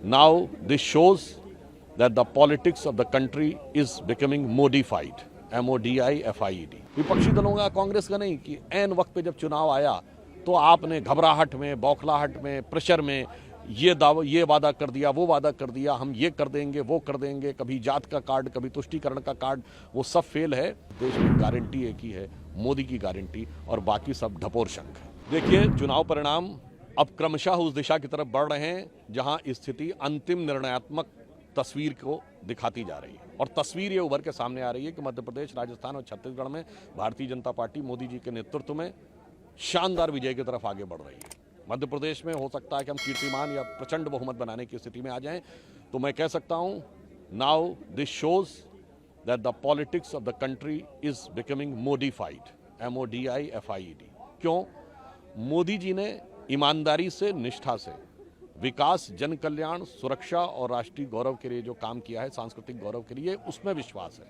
Now this shows that the politics of the country is becoming modified. MODIFIED। विपक्षी दलों का, कांग्रेस का नहीं कि ऐन वक्त पे जब चुनाव आया तो आपने घबराहट में, बौखलाहट में, प्रेशर में ये वादा कर दिया, वो वादा कर दिया, हम ये कर देंगे, वो कर देंगे, कभी जात का कार्ड, कभी तुष्टीकरण का कार्ड, वो सब फेल है। देश में गारंटी एक ही है, मोदी की गारंटी, और बाकी सब ढपोर शंख है। देखिए, चुनाव परिणाम अब क्रमशः उस दिशा की तरफ बढ़ रहे हैं जहां स्थिति अंतिम निर्णयात्मक तस्वीर को दिखाती जा रही है, और तस्वीर ये उभर के सामने आ रही है कि मध्य प्रदेश, राजस्थान और छत्तीसगढ़ में भारतीय जनता पार्टी मोदी जी के नेतृत्व में शानदार विजय की तरफ आगे बढ़ रही है। मध्य प्रदेश में हो सकता है कि हम कीर्तिमान या प्रचंड बहुमत बनाने की स्थिति में आ जाएं, तो मैं कह सकता हूं, now this shows that the politics of the country is becoming modified. MODIFIED। क्यों? मोदी जी ने ईमानदारी से, निष्ठा से विकास, जन कल्याण, सुरक्षा और राष्ट्रीय गौरव के लिए जो काम किया है, सांस्कृतिक गौरव के लिए, उसमें विश्वास है।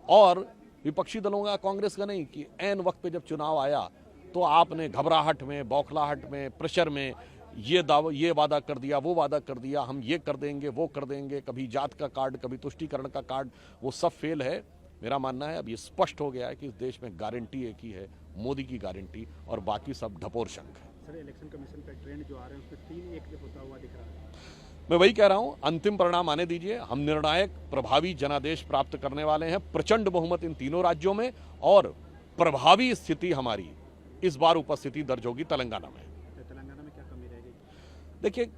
और विपक्षी दलों का, कांग्रेस का नहीं कि ऐन वक्त पे जब चुनाव आया तो आपने घबराहट में, बौखलाहट में, प्रेशर में ये वादा कर दिया, वो वादा कर दिया, हम ये कर देंगे, वो कर देंगे, कभी जात का कार्ड, कभी तुष्टीकरण का कार्ड, वो सब फेल है। मेरा मानना है अब ये स्पष्ट हो गया है कि इस देश में गारंटी एक ही है, मोदी की गारंटी, और बाकी सब ढपोर शंख है। सर, इलेक्शन कमीशन का ट्रेंड जो आ रहे हैं उसमें 3-1 होता हुआ दिख रहा है। मैं वही कह रहा हूं, अंतिम परिणाम आने दीजिए। हम निर्णायक, प्रभावी जनादेश प्राप्त करने वाले हैं, प्रचंड बहुमत इन तीनों राज्यों में, और प्रभावी स्थिति हमारी इस बार उपस्थिति दर्ज होगी तेलंगाना में। तेलंगाना में क्या कमी रहेगी? देखिए,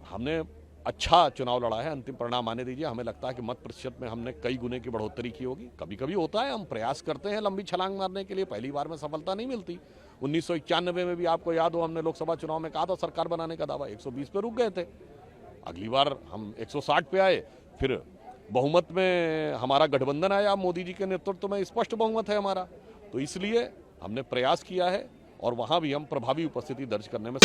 हमने अच्छा चुनाव लड़ा है, अंतिम परिणाम आने दीजिए। हमें लगता है कि मत प्रतिशत में हमने कई गुने की बढ़ोतरी की होगी। कभी कभी होता है, हम प्रयास करते हैं लंबी छलांग मारने के लिए, पहली बार में सफलता नहीं मिलती। 1991 में भी आपको याद हो, हमने लोकसभा चुनाव में कहा था सरकार बनाने का दावा, 120 पे रुक गए थे। अगली बार हम 160 पे आए, फिर बहुमत में हमारा गठबंधन आया, मोदी जी के नेतृत्व में स्पष्ट बहुमत है हमारा। तो इसलिए हमने प्रयास किया है, और वहां भी हम प्रभावी उपस्थिति दर्ज करने में